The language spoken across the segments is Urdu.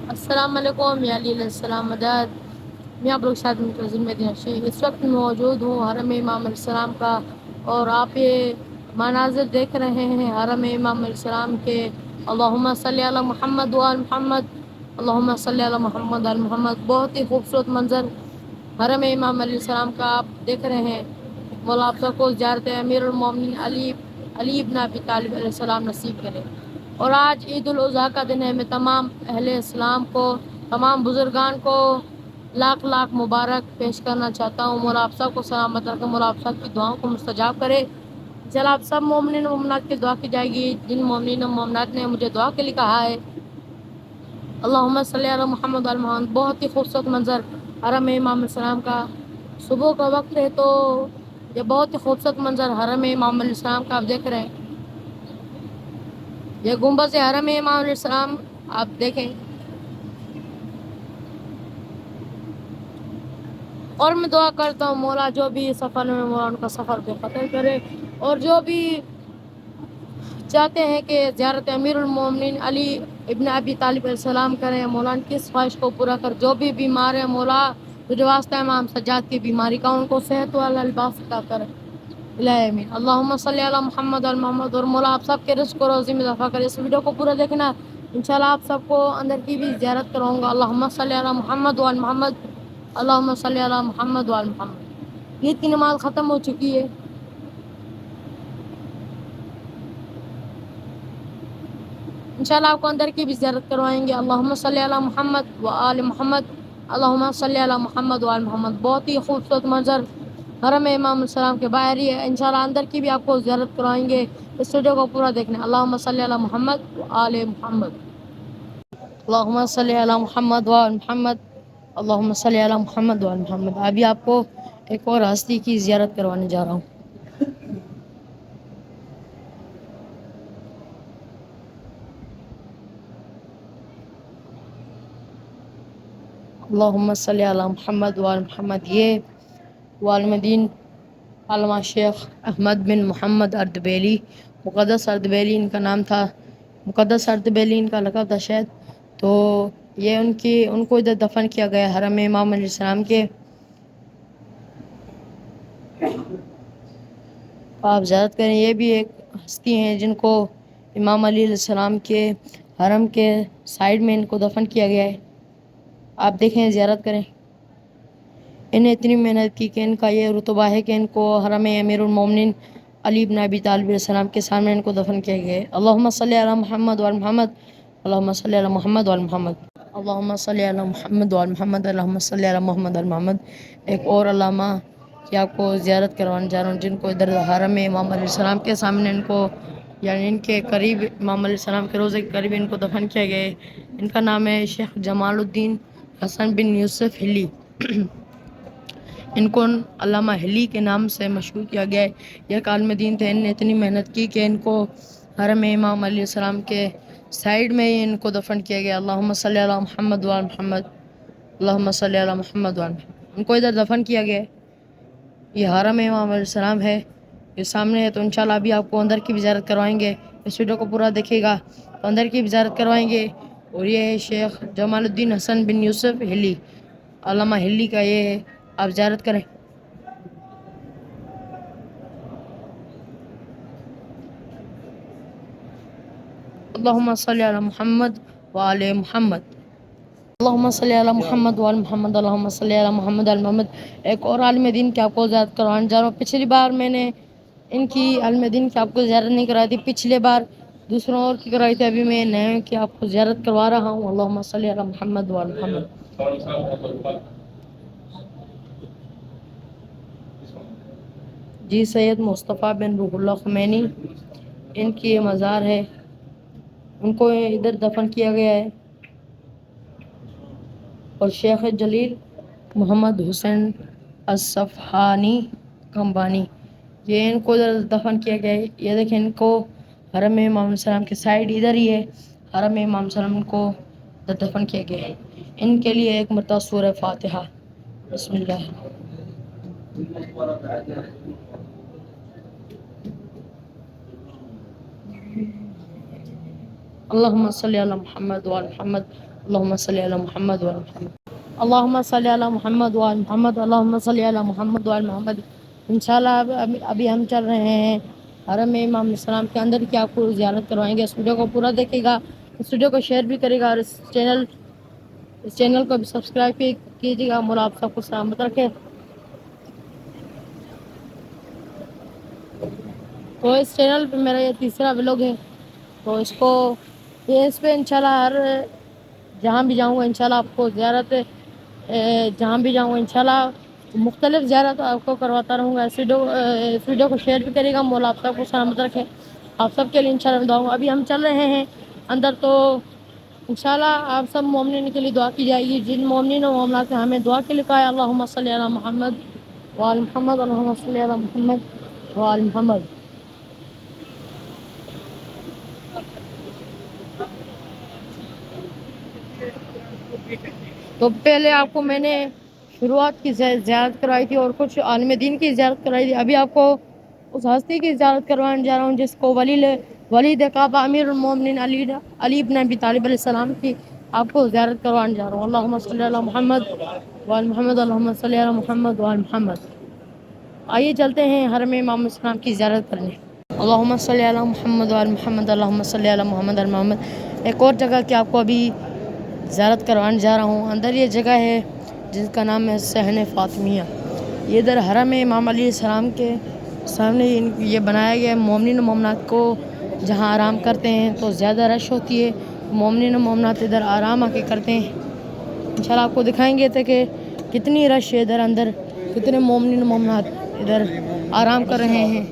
السلام علیکم یا علیہ السلام مدد. میں آپ لوگ ساتھ منتظر مدینہ شیخ اس وقت موجود ہوں حرم امام علیہ السلام کا، اور آپ یہ مناظر دیکھ رہے ہیں حرم امام علیہ السلام کے. اللہم صلی علی محمد وآل محمد، اللہم صلی علی محمد وآل محمد. بہت ہی خوبصورت منظر حرم امام علیہ السلام کا آپ دیکھ رہے ہیں. مولا آپ سب کو زیارت امیر المومنین علی ابن ابی طالب علیہ السلام نصیب کرے. اور آج عید الاضحیٰ کا دن ہے. میں تمام اہل اسلام کو، تمام بزرگان کو لاکھ لاکھ مبارک پیش کرنا چاہتا ہوں. مولا آپ سب کو سلامت رکھے، مولا آپ سب کی دعاؤں کو مستجاب کرے. چل آپ سب مومنین و مومنات کی دعا کی جائے گی. جن مومنین و مومنات نے مجھے دعا کے لیے کہا ہے، اللہم صلی علی محمد وآل محمد. بہت ہی خوبصورت منظر حرم امام علیہ السلام کا. صبح کا وقت ہے تو یہ بہت ہی خوبصورت منظر حرم امام علیہ السلام کا آپ دیکھ رہے ہیں. یہ گنبد حرم امام علیہ السلام آپ دیکھیں. اور میں دعا کرتا ہوں مولا جو بھی سفر میں مولا ان کا سفر کو فتح کرے، اور جو بھی چاہتے ہیں کہ زیارت امیر المومنین علی ابن ابی طالب علیہ السلام کریں، مولا ان کی اس خواہش کو پورا کر. جو بھی بیمار ہے مولا تجھے واسطہ امام سجاد کی بیماری کا ان کو صحت والا لباس عطا کر. الہی آمین. اللہم صلی علی محمد وآل محمد. اور مولا آپ سب کے رزق و روزی میں اضافہ کرے. اس ویڈیو کو پورا دیکھنا، انشاءاللہ آپ سب کو اندر کی بھی زیارت کراؤں گا. اللہم صلی علی محمد وآل محمد، اللہم صلی علی محمد وآل محمد. عید کی نماز ختم ہو چکی ہے. انشاءاللہ آپ کو اندر کی بھی زیارت کروائیں گے. اللہم صلی علی محمد وآل محمد، اللہم صلی علی محمد وآل محمد. بہت ہی خوبصورت منظر حرم امام علیہ السلام کے باہر ہی ہے. انشاءاللہ اندر کی بھی آپ کو زیارت کروائیں گے. اس ویڈیو کو پورا دیکھنا. اللہم صلی علی محمد وآل محمد، اللہم صلی علی محمد وآل محمد، اللہم صلی علی محمد وآل محمد. ابھی آپ کو ایک اور ہستی کی زیارت کروانے جا رہا ہوں. اللہم صلی علی محمد وآل محمد. یہ والمدین علامہ شیخ احمد بن محمد اردبیلی، مقدس اردبیلی ان کا نام تھا. مقدس اردبیلی ان کا لقب تھا شاید. تو یہ ان کو ادھر دفن کیا گیا حرم امام علیہ السلام کے. آپ زیارت کریں. یہ بھی ایک ہستی ہیں جن کو امام علی علیہ السلام کے حرم کے سائیڈ میں ان کو دفن کیا گیا ہے. آپ دیکھیں، زیارت کریں. انہیں اتنی محنت کی کہ ان کا یہ رتبہ ہے کہ ان کو حرم امیر المومنین علی ابن ابی طالب علیہ السلام کے سامنے ان کو دفن کیا گیا ہے. اللہم صلی علی محمد وآل محمد، اللہم صلی علی محمد وآل محمد، اللہم صلی علی محمد وآل محمد، اللہم صلی علی محمد وآل محمد. ایک اور علامہ کہ آپ کو زیارت کروانے جا رہا ہوں جن کو ادھر حرم امام علیہ السلام کے سامنے ان کو، یعنی ان کے قریب، امام علیہ السلام کے روضے کے قریب ان کو دفن کیا گیا ہے. ان کا نام ہے شیخ جمال الدین حسن بن یوسف ہلی. ان کو علامہ ہلی کے نام سے مشہور کیا گیا ہے. یہ عالم دین تھے. ان نے اتنی محنت کی کہ ان کو حرم امام علیہ السلام کے سائیڈ میں ہی ان کو دفن کیا گیا. اللہم صلی علی محمد وآل محمد، اللہم صلی علی محمد وآل محمد. ان کو ادھر دفن کیا گیا ہے. یہ حرم امام علیہ السلام ہے، یہ سامنے ہے. تو انشاءاللہ ابھی آپ کو اندر کی بھی زیارت کروائیں گے. اس ویڈیو کو پورا دیکھیے گا تو اندر کی بھی زیارت کروائیں گے. اور یہ ہے شیخ جمال الدین حسن بن یوسف ہلی، علامہ ہلی کا یہ ہے. آپ زیارت کریں. اللہم صلی علی محمد وآل محمد، اللہم صلی علی محمد وآل محمد، اللہم صلی علی محمد وآل محمد. ایک اور عالم دین کی آپ کو زیارت کروانے جا رہا ہوں. پچھلی بار میں نے ان کی عالم دین کی آپ کو زیارت نہیں کرائی تھی، پچھلے بار دوسروں اور کی کرائی تھی. ابھی میں نئے کی آپ کو زیارت کروا رہا ہوں. اللہم صلی علی محمد وآل محمد. جی سید مصطفیٰ بن روح اللہ خمینی، ان کی یہ مزار ہے. ان کو ادھر دفن کیا گیا ہے. اور شیخ جلیل محمد حسین الصفہانی کمبانی، یہ ان کو ادھر دفن کیا گیا ہے. یہ دیکھیں، ان کو حرم امام علیہ السلام کے سائیڈ ادھر ہی ہے. حرم امام علیہ السلام کو ادھر دفن کیا گیا ہے. ان کے لیے ایک مرتبہ سورہ فاتحہ. بسم اللہ. اللہم صلی علی محمد وآل محمد، اللهم صل علی محمد و علی محمد اللهم صل علی محمد و علی محمد اللهم صل علی محمد و علی محمد۔ انشاءاللہ ابھی ہم چل رہے ہیں حرم امام علیہ السلام کے اندر کی، آپ کو زیارت کروائیں گے۔ اس ویڈیو کو پورا دیکھے گا، اس ویڈیو کو شیئر بھی کرے گا، اور اس چینل کو بھی سبسکرائب کیجیے گا۔ مولا آپ سب کو سلامت رکھے۔ تو اس چینل پہ میرا یہ تیسرا ولاگ ہے، تو اس پہ انشاءاللہ ہر جہاں بھی جاؤں گا انشاءاللہ آپ کو زیارت، جہاں بھی جاؤں گا انشاءاللہ مختلف زیارت آپ کو کرواتا رہوں گا۔ اس ویڈیو کو شیئر بھی کرے گا۔ مولا آپ سب کو سلامت رکھے۔ آپ سب کے لیے انشاءاللہ میں دعا ہوں۔ ابھی ہم چل رہے ہیں اندر، تو انشاءاللہ آپ سب مومنین کے لیے دعا کی جائے گی۔ جن مومنین و مومنات نے ہمیں دعا کے لیے کہا ہے اللہم صلی علی محمد وآل محمد اللہم صلی علی محمد وآل محمد۔ تو پہلے آپ کو میں نے شروعات کی زیارت کرائی تھی اور کچھ عالم دین کی زیارت کرائی تھی۔ ابھی آپ کو اس ہستی کی زیارت کروانے جا رہا ہوں جس کو ولید کعبہ امیر المومنین علی بن ابی طالب علیہ السلام کی آپ کو زیارت کروانے جا رہا ہوں۔ اللہم صلی علی محمد وآل محمد اللہم صلی علی محمد وآل محمد۔ آئیے چلتے ہیں حرم امام علیہ السلام کی زیارت کرنے۔ اللہم صلی علی محمد وآل محمد اللہم صلی علی محمد وآل محمد۔ ایک اور جگہ کی آپ کو ابھی زیارت کروانے جا رہا ہوں۔ اندر یہ جگہ ہے جس کا نام ہے صحن فاطمیہ۔ یہ ادھر حرم امام علیہ السلام کے سامنے یہ بنایا گیا ہے۔ مومنین و مومنات کو جہاں آرام کرتے ہیں تو زیادہ رش ہوتی ہے، مومنین و مومنات ادھر آرام آ کے کرتے ہیں۔ انشاءاللہ آپ کو دکھائیں گے کہ کتنی رش ہے ادھر اندر، کتنے مومنین و مومنات ادھر آرام کر رہے ہیں۔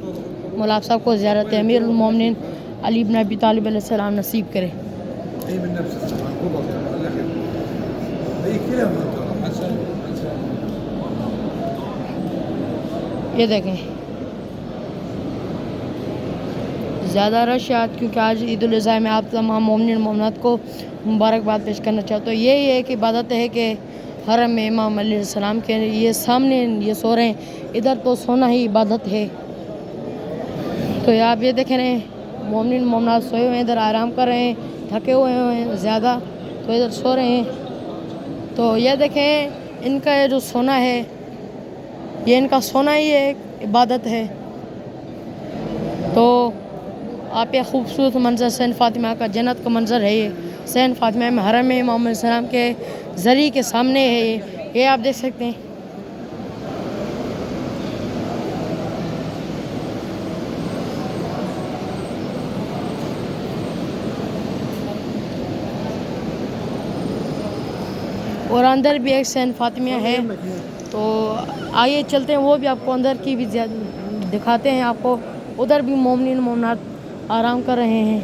مولا آپ صاحب کو زیارت امیر المومنین علی بن ابی طالب علیہ السلام نصیب کرے۔ یہ دیکھیں زیادہ رش ہے آج، کیونکہ آج عید الاضحیٰ میں آپ تمام مومنین مومنات کو مبارکباد پیش کرنا چاہتا ہوں۔ یہی ایک عبادت ہے کہ حرم امام علیہ السلام کے یہ سامنے یہ سو رہے ہیں، ادھر تو سونا ہی عبادت ہے۔ تو آپ یہ دیکھ رہے ہیں مومنین مومنات سوئے ہوئے ہیں، ادھر آرام کر رہے ہیں، تھکے ہوئے ہیں زیادہ تو ادھر سو رہے ہیں۔ تو یہ دیکھیں ان کا یہ جو سونا ہے، یہ ان کا سونا ہی ایک عبادت ہے۔ تو آپ یہ خوبصورت منظر صحن فاطمہ کا جنت کا منظر ہے، یہ صحن فاطمہ میں حرم امام علیہ السلام کے ذریعے کے سامنے ہے، یہ آپ دیکھ سکتے ہیں۔ اور اندر بھی ایک صحن فاطمیہ ہے، تو آئیے چلتے ہیں، وہ بھی آپ کو اندر کی بھی دکھاتے ہیں۔ آپ کو ادھر بھی مومنین مومنات آرام کر رہے ہیں،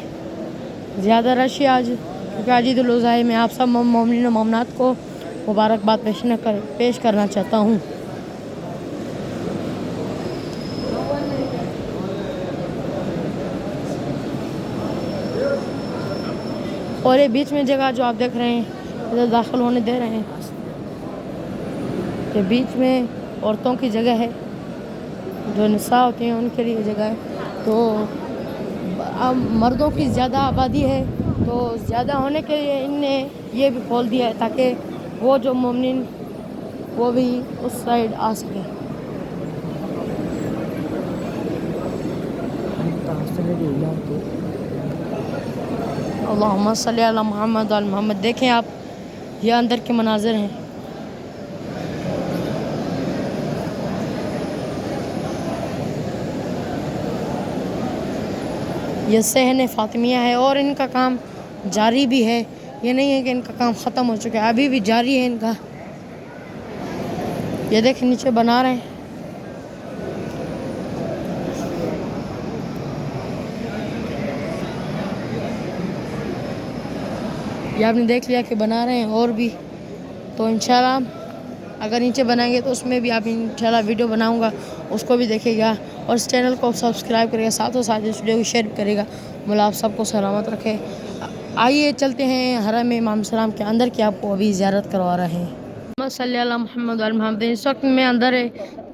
زیادہ رش ہے آج، کیونکہ آج عید الاضحیٰ میں آپ سب مومنین و مومنات کو مبارکباد پیش کرنا چاہتا ہوں۔ اور یہ بیچ میں جگہ جو آپ دیکھ رہے ہیں ادھر داخل ہونے دے رہے ہیں، یہ بیچ میں عورتوں کی جگہ ہے، جو نساء ہوتی ہیں ان کے لیے جگہ ہے۔ تو اب مردوں کی زیادہ آبادی ہے، تو زیادہ ہونے کے لیے ان نے یہ بھی کھول دیا ہے تاکہ وہ جو مومنین وہ بھی اس سائڈ آ سکیں۔ اللہم صلی علی محمد وعلی محمد۔ دیکھیں آپ یہ اندر کے مناظر ہیں۔ یہ صحن فاطمیہ ہے اور ان کا کام جاری بھی ہے، یہ نہیں ہے کہ ان کا کام ختم ہو چکا ہے، ابھی بھی جاری ہے ان کا۔ یہ دیکھیں نیچے بنا رہے ہیں۔ یہ آپ نے دیکھ لیا کہ بنا رہے ہیں اور بھی، تو انشاءاللہ اگر نیچے بنائیں گے تو اس میں بھی آپ انشاءاللہ ویڈیو بناؤں گا، اس کو بھی دیکھے گا اور اس چینل کو سبسکرائب کرے گا، ساتھ و ساتھ اس ویڈیو کو شیئر کرے گا۔ مولا آپ سب کو سلامت رکھے۔ آئیے چلتے ہیں حرم امام السلام کے اندر کی، آپ کو ابھی زیارت کروا رہے ہیں۔ محمد صلی اللہ محمد وعلی محمد۔ اس وقت میں اندر ہے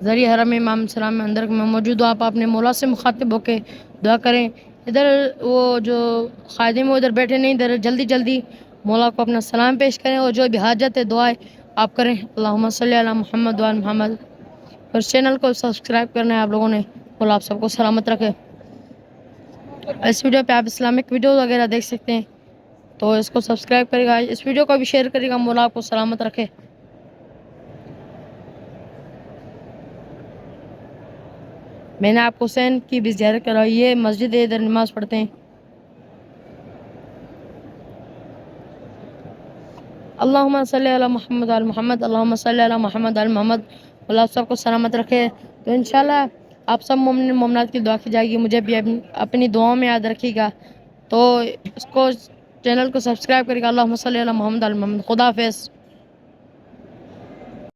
ذریعہ حرم امام السلام میں اندر میں موجود ہوں۔ آپ اپنے مولا سے مخاطب ہو کے دعا کریں۔ ادھر وہ جو خادم وہ ادھر بیٹھے نہیں، ادھر جلدی جلدی مولا کو اپنا سلام پیش کریں اور جو بھی حاجت ہے دعائیں آپ کریں. اللہم صلی علی محمد وعلی محمد. اور چینل کو سبسکرائب کرنا ہے آپ لوگوں نے. مولا آپ سب کو سلامت رکھے. اس ویڈیو پہ آپ اسلامک ویڈیوز وغیرہ دیکھ سکتے ہیں تو اس کو سبسکرائب کرے گا, اس ویڈیو کو بھی شیئر کرے گا. مولا آپ کو سلامت رکھے. میں نے آپ کو حسین کی بھی زیارت کرائی. یہ مسجد ہے, ادھر نماز پڑھتے ہیں. اللہم صلی علی محمد وعلی محمد. اللہم صلی علی محمد وعلی محمد. اللہ آپ سب کو سلامت رکھے. تو انشاءاللہ آپ سب مومن مومنات کی دعا کی جائے گی. مجھے بھی اپنی دعاؤں میں یاد رکھیے گا. تو اس کو چینل کو سبسکرائب کرے گا. اللہم صلی علی محمد وعلی محمد. خدا حافظ.